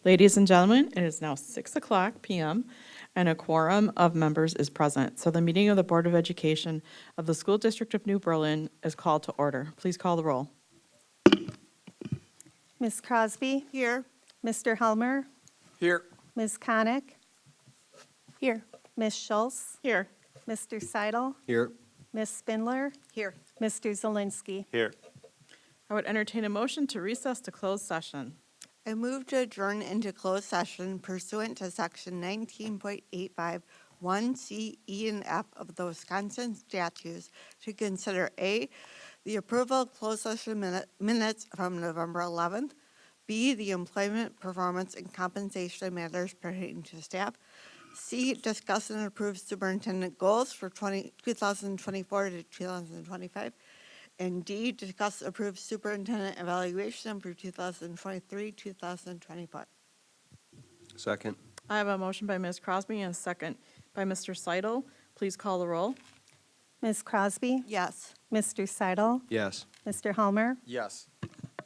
Ladies and gentlemen, it is now 6 p.m. and a quorum of members is present. So the meeting of the Board of Education of the School District of New Berlin is called to order. Please call the roll. Ms. Crosby? Here. Mr. Helmer? Here. Ms. Konick? Here. Ms. Schultz? Here. Mr. Seidel? Here. Ms. Spindler? Here. Mr. Zelinski? Here. I would entertain a motion to recess to closed session. I move to adjourn into closed session pursuant to section 19.85 1C, E, and F of the Wisconsin statutes to consider A, the approval of closed session minutes from November 11th, B, the employment, performance, and compensation matters pertaining to staff, C, discuss and approve superintendent goals for 2024 to 2025, and D, discuss approve superintendent evaluation for 2023-2024. Second. I have a motion by Ms. Crosby and a second by Mr. Seidel. Please call the roll. Ms. Crosby? Yes. Mr. Seidel? Yes. Mr. Helmer? Yes.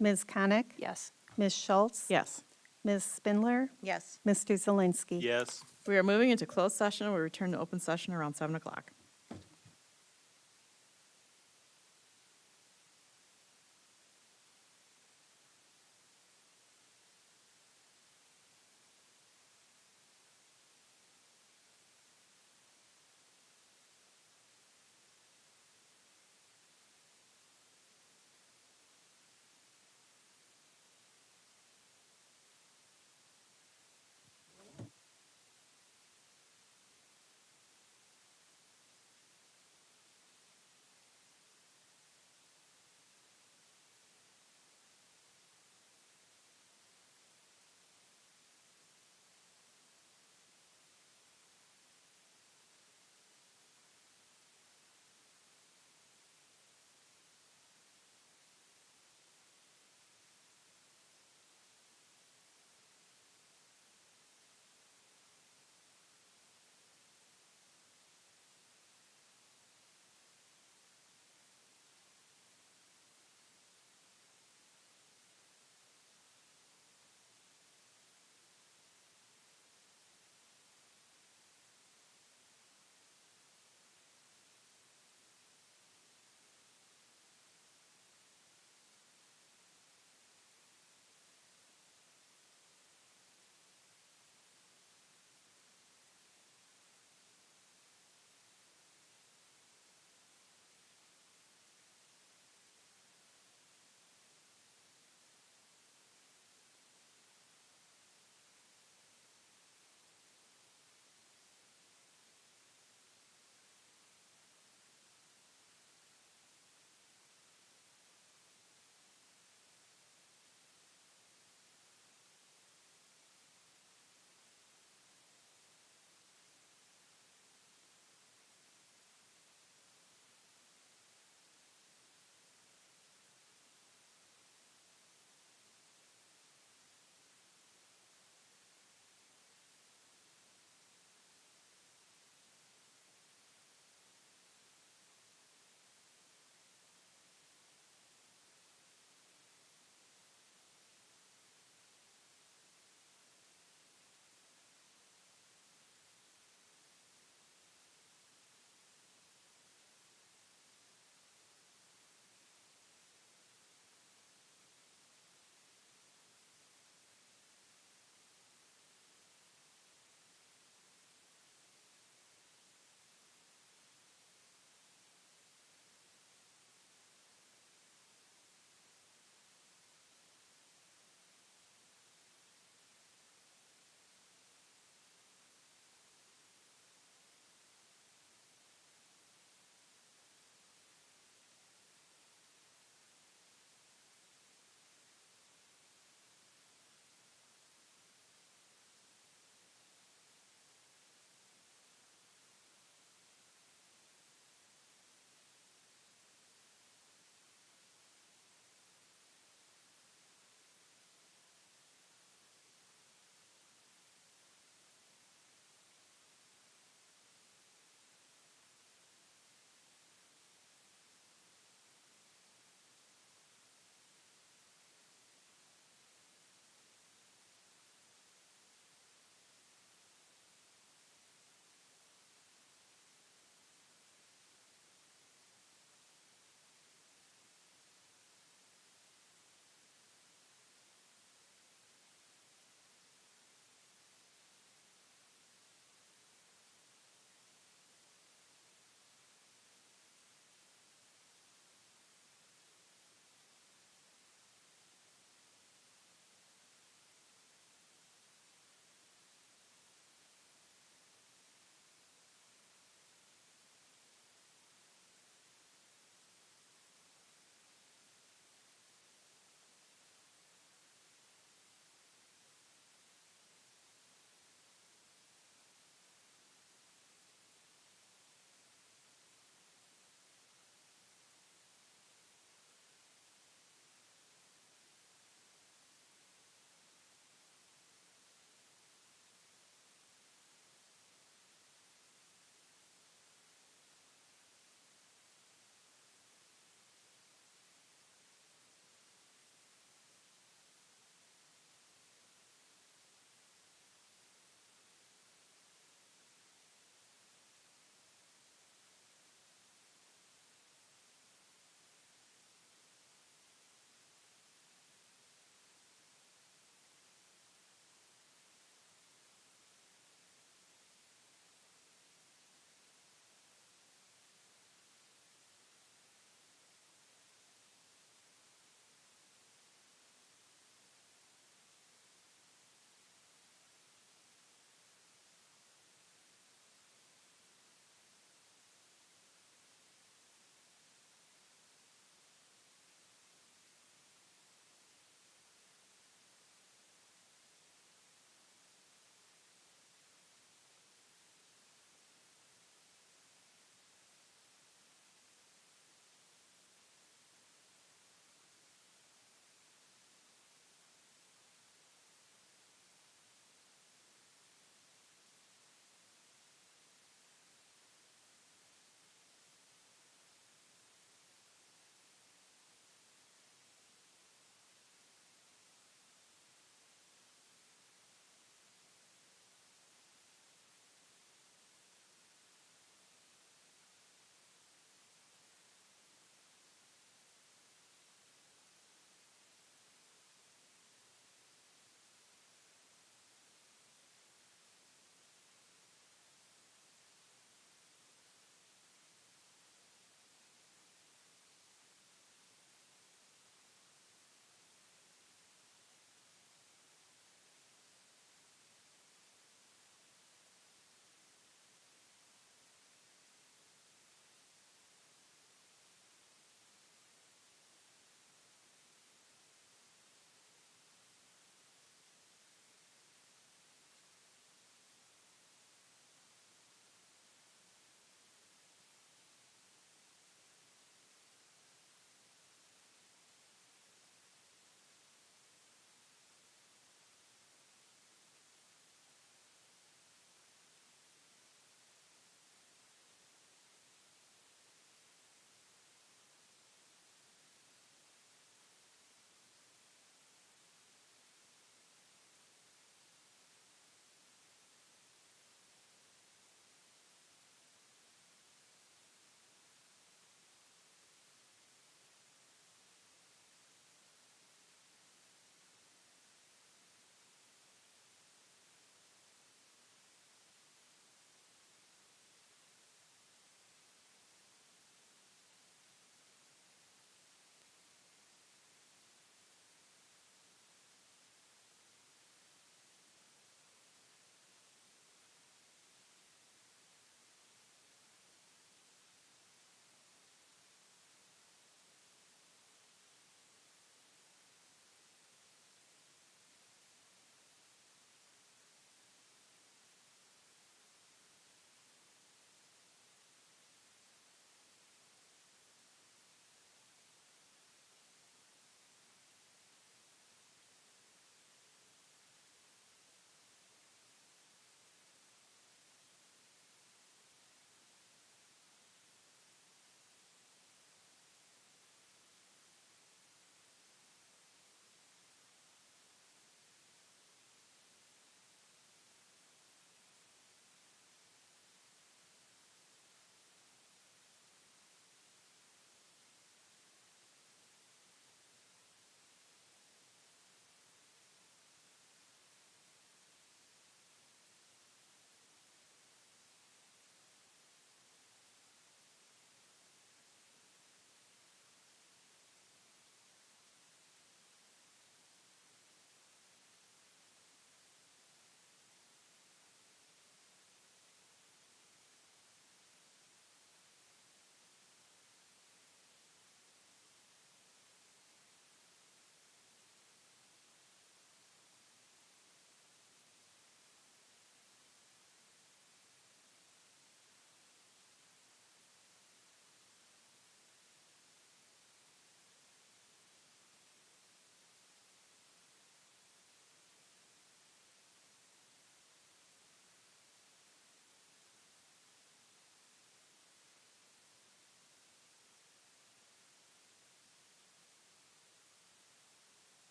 Ms. Konick? Yes. Ms. Schultz? Yes. Ms. Spindler? Yes. Mr. Zelinski? Yes. We are moving into closed session. We return to open session around 7 o'clock.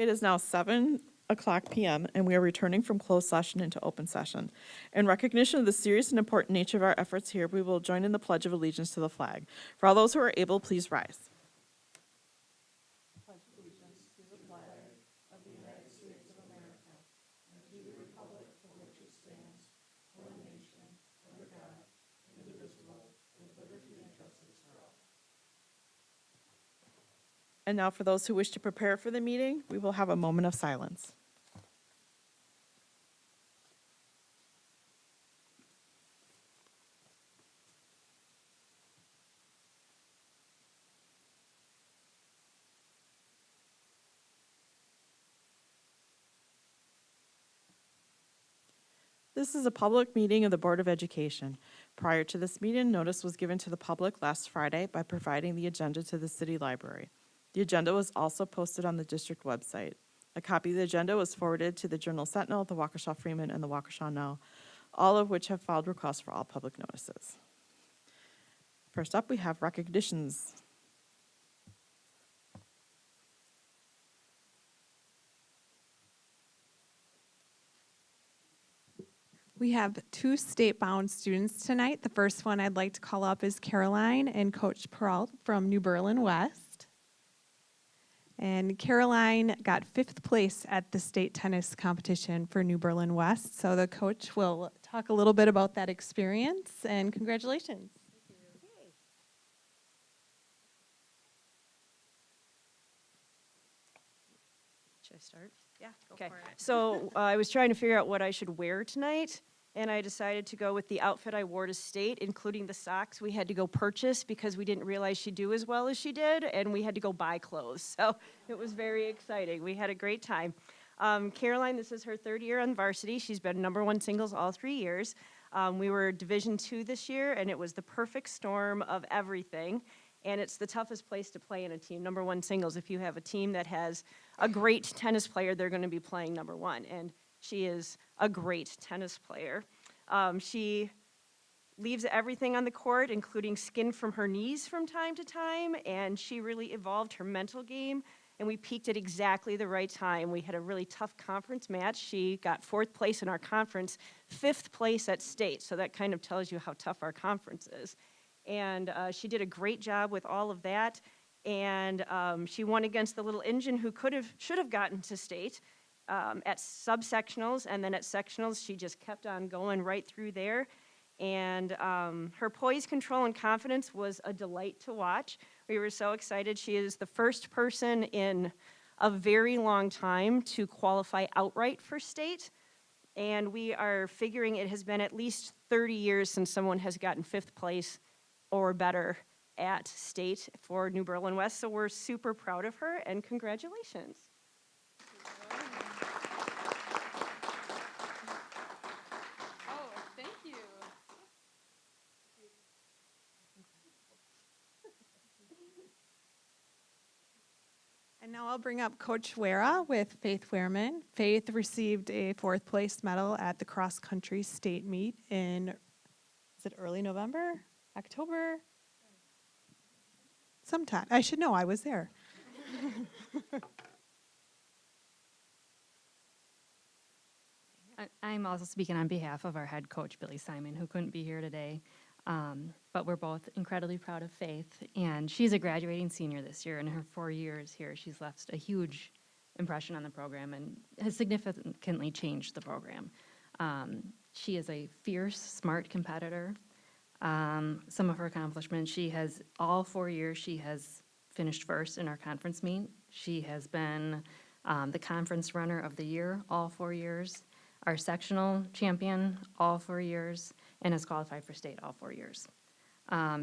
It is now 7:00 PM, and we are returning from closed session into open session. In recognition of the serious and important nature of our efforts here, we will join in the Pledge of Allegiance to the flag. For all those who are able, please rise. And now for those who wish to prepare for the meeting, we will have a moment of silence. This is a public meeting of the Board of Education. Prior to this meeting, notice was given to the public last Friday by providing the agenda to the city library. The agenda was also posted on the district website. A copy of the agenda was forwarded to the Journal Sentinel, the Waukesha Freeman, and the Waukesha Now, all of which have filed requests for all public notices. First up, we have recognitions. We have two state-bound students tonight. The first one I'd like to call up is Caroline and Coach Peralt from New Berlin West. And Caroline got 5th place at the state tennis competition for New Berlin West. So the coach will talk a little bit about that experience, and congratulations. Should I start? Yeah, go Okay, for it. so I was trying to figure out what I should wear tonight, and I decided to go with the outfit I wore to state, including the socks we had to go purchase because we didn't realize she'd do as well as she did, and we had to go buy clothes. So it was very exciting. We had a great time. Caroline, this is her 3rd year on varsity. She's been #1 singles all 3 years. We were Division II this year, and it was the perfect storm of everything. And it's the toughest place to play in a team, #1 singles. If you have a team that has a great tennis player, they're going to be playing #1. And she is a great tennis player. She leaves everything on the court, including skin from her knees from time to time. And she really evolved her mental game. And we peaked at exactly the right time. We had a really tough conference match. She got 4th place in our conference, 5th place at state. So that kind of tells you how tough our conference is. And she did a great job with all of that. And she won against the little engine who should have gotten to state at subsectionals. And then at sectionals, she just kept on going right through there. And her poise, control, and confidence was a delight to watch. We were so excited. She is the first person in a very long time to qualify outright for state. And we are figuring it has been at least 30 years since someone has gotten 5th place or better at state for New Berlin West. So we're super proud of her, and congratulations. Oh, thank you. And now I'll bring up Coach Wera with Faith Wehrman. Faith received a 4th place medal at the cross-country state meet in, is it early November? October? Sometime. I should know, I was there. I'm also speaking on behalf of our head coach, Billy Simon, who couldn't be here today. But we're both incredibly proud of Faith, and she's a graduating senior this year. In her 4 years here, she's left a huge impression on the program and has significantly changed the program. She is a fierce, smart competitor. Some of her accomplishments, she has, all 4 years, she has finished first in our conference meet. She has been the conference runner of the year all 4 years, our sectional champion all 4 years, and has qualified for state all 4 years.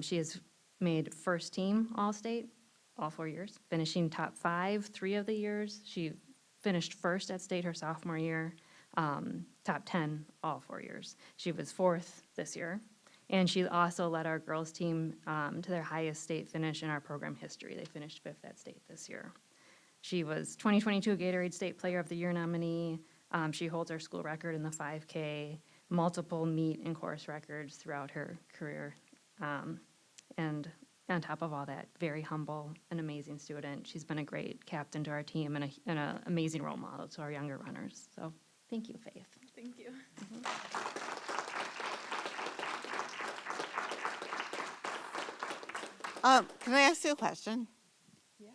She has made first team All-State all 4 years, finishing top 5 3 of the years. She finished first at state her sophomore year, top 10 all 4 years. She was 4th this year. And she also led our girls team to their highest state finish in our program history. They finished 5th at state this year. She was 2022 Gatorade State Player of the Year nominee. She holds our school record in the 5K, multiple meet and course records throughout her career. And on top of all that, very humble, an amazing student. She's been a great captain to our team and an amazing role model to our younger runners. So thank you, Faith. Thank you. Can I ask you a question?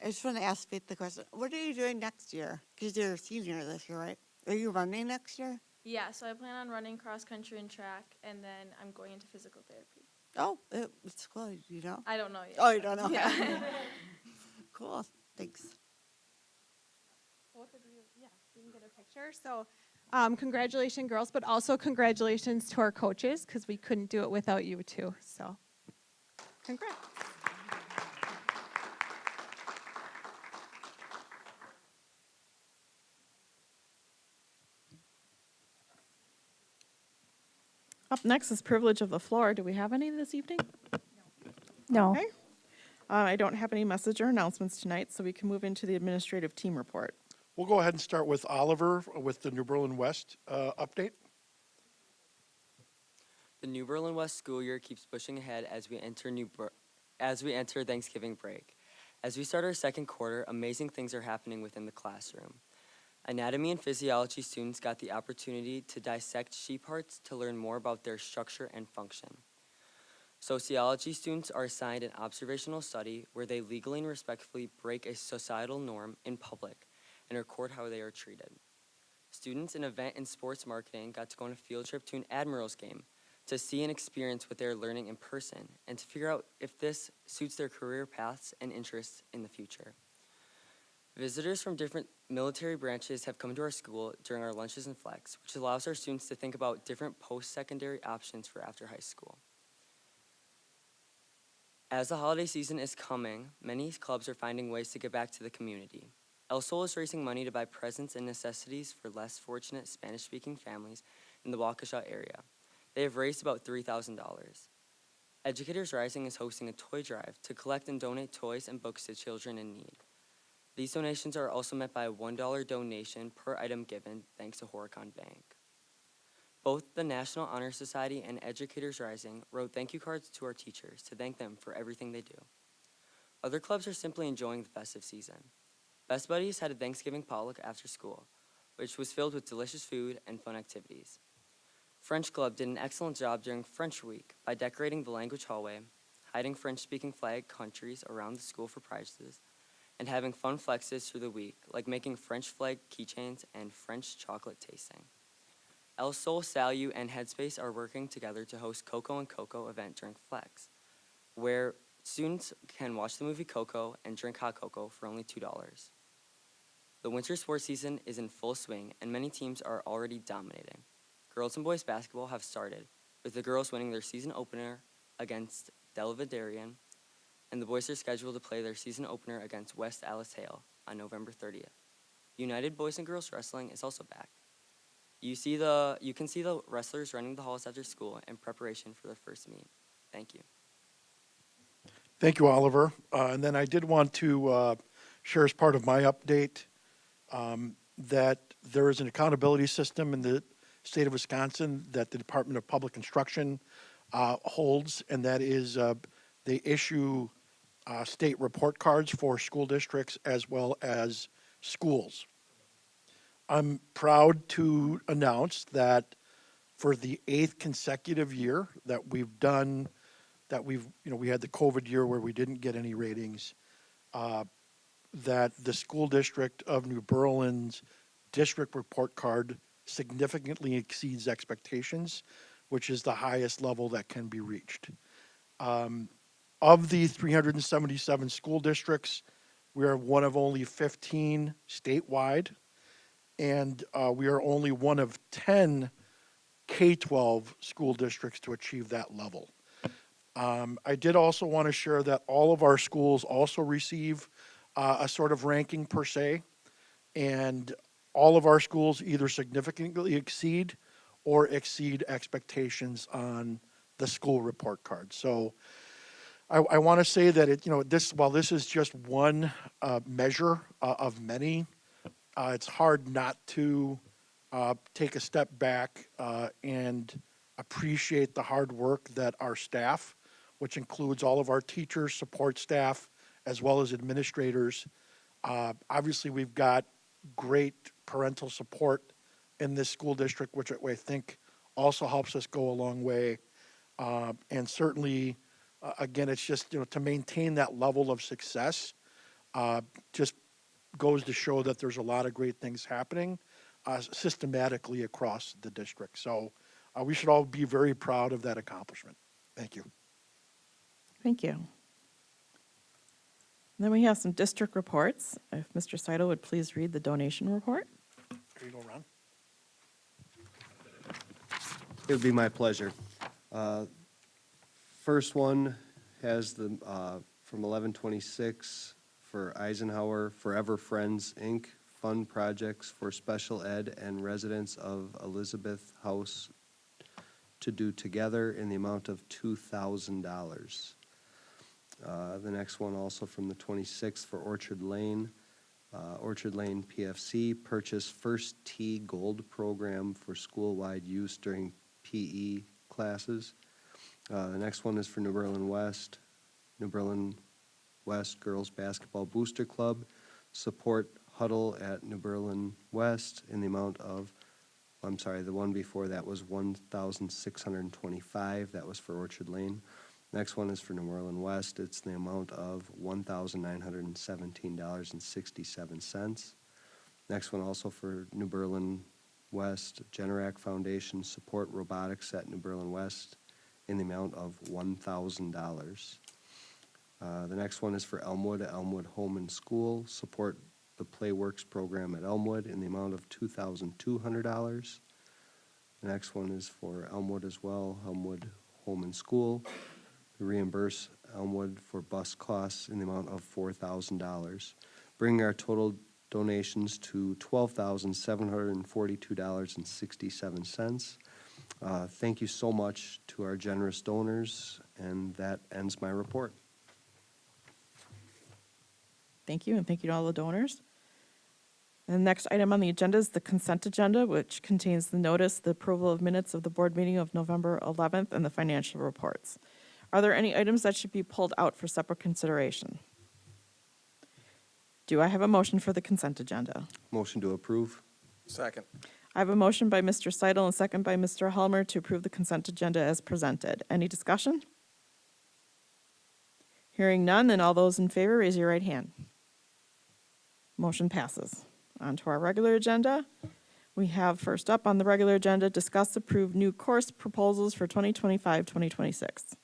I just want to ask Faith the question. What are you doing next year? Because you're a senior this year, right? Are you running next year? Yeah, so I plan on running cross country and track, and then I'm going into physical therapy. Oh, it's cool. You know? I don't know yet. Oh, you don't know? Yeah. Cool. Thanks. Both of you, yeah, we can get a picture. So, congratulations, girls, but also congratulations to our coaches because we couldn't do it without you too. So, congrats. Up next is privilege of the floor. Do we have any this evening? No. Okay. I don't have any message or announcements tonight, so we can move into the administrative team report. We'll go ahead and start with Oliver with the New Berlin West update. The New Berlin West school year keeps pushing ahead as we enter Thanksgiving break. As we start our second quarter, amazing things are happening within the classroom. Anatomy and physiology students got the opportunity to dissect sheep hearts to learn more about their structure and function. Sociology students are assigned an observational study where they legally and respectfully break a societal norm in public and record how they are treated. Students in event and sports marketing got to go on a field trip to an Admirals game to see and experience what they're learning in person and to figure out if this suits their career paths and interests in the future. Visitors from different military branches have come to our school during our lunches and flex, which allows our students to think about different post-secondary options for after high school. As the holiday season is coming, many clubs are finding ways to give back to the community. El Sol is raising money to buy presents and necessities for less fortunate Spanish-speaking families in the Waukesha area. They have raised about $3,000. Educators Rising is hosting a toy drive to collect and donate toys and books to children in need. These donations are also met by a $1 donation per item given, thanks to Horicon Bank. Both the National Honor Society and Educators Rising wrote thank you cards to our teachers to thank them for everything they do. Other clubs are simply enjoying the festive season. Best Buddies had a Thanksgiving potluck after school, which was filled with delicious food and fun activities. French Club did an excellent job during French Week by decorating the language hallway, hiding French-speaking flag countries around the school for prizes, and having fun flexes through the week, like making French flag keychains and French chocolate tasting. El Sol, Salu, and Headspace are working together to host Coco and Coco event during Flex, where students can watch the movie Coco and drink hot cocoa for only $2. The winter sports season is in full swing, and many teams are already dominating. Girls and boys basketball have started, with the girls winning their season opener against Belvederian, and the boys are scheduled to play their season opener against West Alice Hale on November 30th. United Boys and Girls Wrestling is also back. You can see the wrestlers running the halls after school in preparation for their first meet. Thank you. Thank you, Oliver. And then I did want to share as part of my update that there is an accountability system in the state of Wisconsin that the Department of Public Instruction holds, and that is they issue state report cards for school districts as well as schools. I'm proud to announce that for the 8th consecutive year that we had the COVID year where we didn't get any ratings, that the school district of New Berlin's district report card significantly exceeds expectations, which is the highest level that can be reached. Of the 377 school districts, we are one of only 15 statewide, and we are only one of 10 K-12 school districts to achieve that level. I did also want to share that all of our schools also receive a sort of ranking per se, and all of our schools either significantly exceed or exceed expectations on the school report card. So I want to say that while this is just one measure of many, it's hard not to take a step back and appreciate the hard work that our staff, which includes all of our teachers, support staff, as well as administrators. Obviously, we've got great parental support in this school district, which I think also helps us go a long way. And certainly, again, it's just, to maintain that level of success, just goes to show that there's a lot of great things happening systematically across the district. So we should all be very proud of that accomplishment. Thank you. Thank you. Then we have some district reports. If Mr. Seidel would please read the donation report. Here you go, Ron. It would be my pleasure. First one has the, from 1126 for Eisenhower Forever Friends, Inc., fund projects for special ed and residents of Elizabeth House to do together in the amount of $2,000. The next one also from the 26th for Orchard Lane PFC, purchase First Tee Gold program for school-wide use during PE classes. The next one is for New Berlin West Girls Basketball Booster Club, support huddle at New Berlin West in the amount of, I'm sorry, the one before that was $1,625. That was for Orchard Lane. Next one is for New Berlin West. It's the amount of $1,917.67. Next one also for New Berlin West, Generac Foundation, support robotics at New Berlin West in the amount of $1,000. The next one is for Elmwood Home and School, support the Playworks program at Elmwood in the amount of $2,200. The next one is for Elmwood as well, Elmwood Home and School, reimburse Elmwood for bus costs in the amount of $4,000, bringing our total donations to $12,742.67. Thank you so much to our generous donors, and that ends my report. Thank you, and thank you to all the donors. And the next item on the agenda is the consent agenda, which contains the notice, the approval of minutes of the board meeting of November 11th, and the financial reports. Are there any items that should be pulled out for separate consideration? Do I have a motion for the consent agenda? Motion to approve. Second. I have a motion by Mr. Seidel and second by Mr. Helmer to approve the consent agenda as presented. Any discussion? Hearing none, then all those in favor, raise your right hand. Motion passes. On to our regular agenda. We have first up on the regular agenda, discuss approve new course proposals for 2025-2026.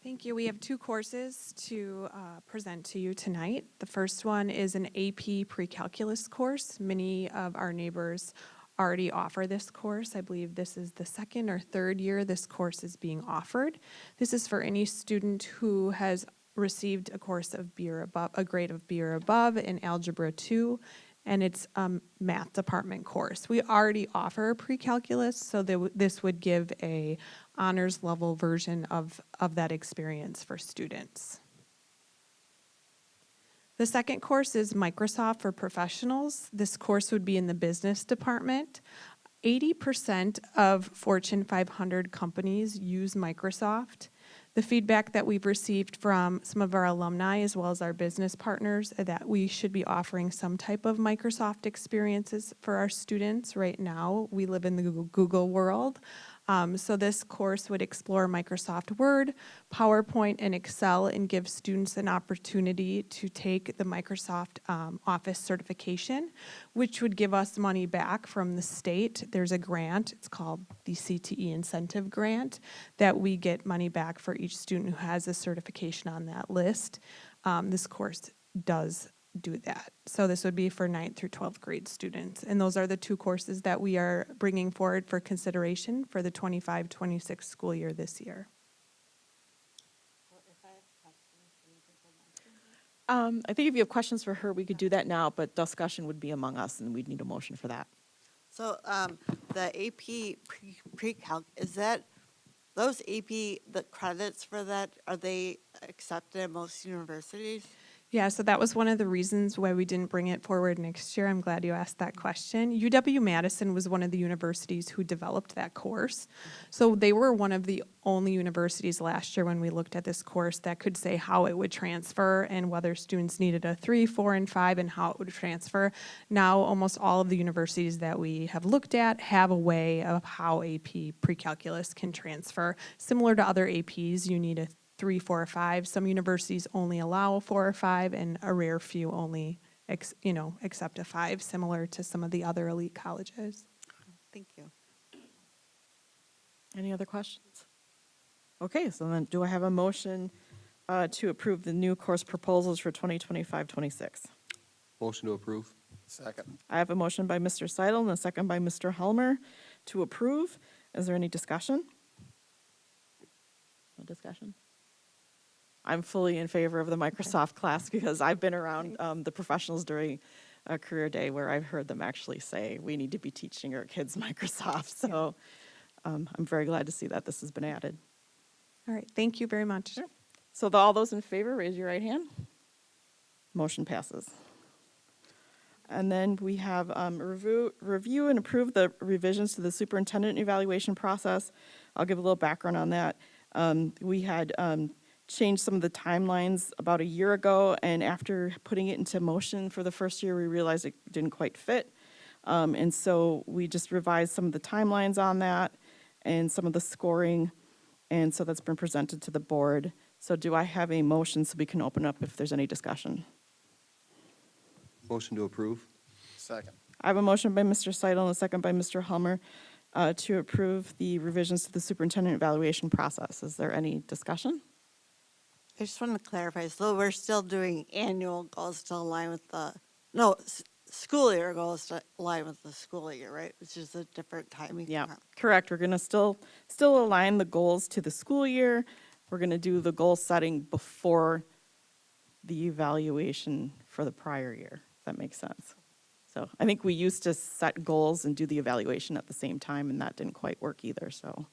Thank you. We have two courses to present to you tonight. The first one is an AP Pre-Calculus course. Many of our neighbors already offer this course. I believe this is the second or third year this course is being offered. This is for any student who has received a course of B or above, a grade of B or above in Algebra 2, and it's a math department course. We already offer pre-calculus, so this would give a honors level version of that experience for students. The second course is Microsoft for Professionals. This course would be in the business department. 80% of Fortune 500 companies use Microsoft. The feedback that we've received from some of our alumni as well as our business partners are that we should be offering some type of Microsoft experiences for our students. Right now, we live in the Google world. So this course would explore Microsoft Word, PowerPoint, and Excel and give students an opportunity to take the Microsoft Office certification, which would give us money back from the state. There's a grant, it's called the CTE Incentive Grant, that we get money back for each student who has a certification on that list. This course does do that. So this would be for 9th through 12th grade students. And those are the two courses that we are bringing forward for consideration for the 25-26 school year this year. I think if you have questions for her, we could do that now, but discussion would be among us, and we'd need a motion for that. So the AP pre-calc, is that, those AP, the credits for that, are they accepted at most universities? Yeah, so that was one of the reasons why we didn't bring it forward next year. I'm glad you asked that question. UW-Madison was one of the universities who developed that course. So they were one of the only universities last year when we looked at this course that could say how it would transfer and whether students needed a 3, 4, and 5 and how it would transfer. Now, almost all of the universities that we have looked at have a way of how AP pre-calculus can transfer. Similar to other APs, you need a 3, 4, or 5. Some universities only allow 4 or 5, and a rare few only, accept a 5, similar to some of the other elite colleges. Thank you. Any other questions? Okay, so then do I have a motion to approve the new course proposals for 2025-26? Motion to approve. Second. I have a motion by Mr. Seidel and a second by Mr. Helmer to approve. Is there any discussion? No discussion? I'm fully in favor of the Microsoft class because I've been around the professionals during a career day where I've heard them actually say, we need to be teaching our kids Microsoft. So I'm very glad to see that this has been added. All right, thank you very much. So all those in favor, raise your right hand. Motion passes. And then we have review and approve the revisions to the superintendent evaluation process. I'll give a little background on that. We had changed some of the timelines about a year ago, and after putting it into motion for the first year, we realized it didn't quite fit. And so we just revised some of the timelines on that and some of the scoring, and so that's been presented to the board. So do I have a motion so we can open up if there's any discussion? Motion to approve. Second. I have a motion by Mr. Seidel and a second by Mr. Helmer to approve the revisions to the superintendent evaluation process. Is there any discussion? I just want to clarify, so we're still doing annual goals to align with school year goals to align with the school year, right? Which is a different timing. Yeah, correct. We're going to still align the goals to the school year. We're going to do the goal setting before the evaluation for the prior year, if that makes sense. So I think we used to set goals and do the evaluation at the same time, and that didn't quite work either. So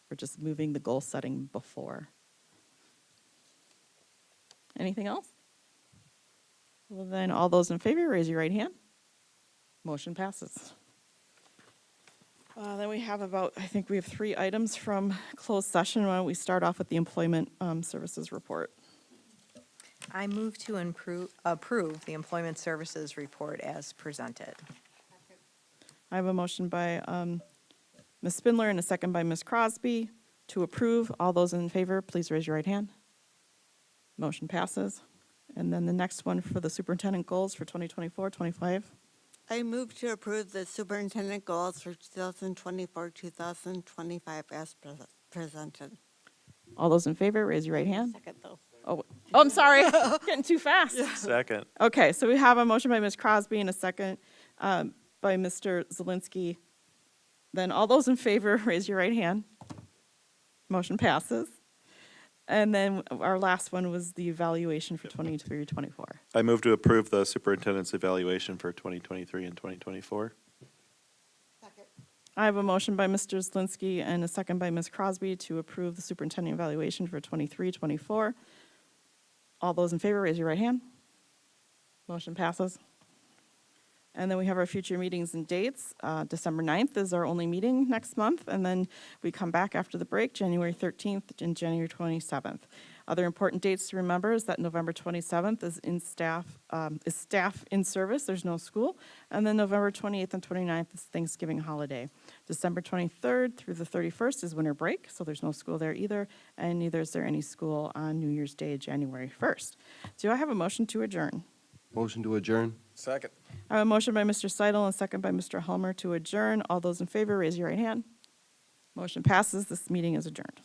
we're just moving the goal setting before. Anything else? Well, then all those in favor, raise your right hand. Motion passes. Then we have I think we have 3 items from closed session. Why don't we start off with the employment services report? I move to approve the employment services report as presented. I have a motion by Ms. Spindler and a second by Ms. Crosby to approve. All those in favor, please raise your right hand. Motion passes. And then the next one for the superintendent goals for 2024-25. I move to approve the superintendent goals for 2024-2025 as presented. All those in favor, raise your right hand. Second, though. Oh, I'm sorry, getting too fast. Second. Okay, so we have a motion by Ms. Crosby and a second by Mr. Zelinski. Then all those in favor, raise your right hand. Motion passes. And then our last one was the evaluation for 23-24. I move to approve the superintendent's evaluation for 2023 and 2024. I have a motion by Mr. Zelinski and a second by Ms. Crosby to approve the superintendent evaluation for 23-24. All those in favor, raise your right hand. Motion passes. And then we have our future meetings and dates. December 9th is our only meeting next month, and then we come back after the break, January 13th and January 27th. Other important dates to remember is that November 27th is staff in service, there's no school, and then November 28th and 29th is Thanksgiving holiday. December 23rd through the 31st is winter break, so there's no school there either, and neither is there any school on New Year's Day, January 1st. Do I have a motion to adjourn? Motion to adjourn. Second. I have a motion by Mr. Seidel and a second by Mr. Helmer to adjourn. All those in favor, raise your right hand. Motion passes. This meeting is adjourned.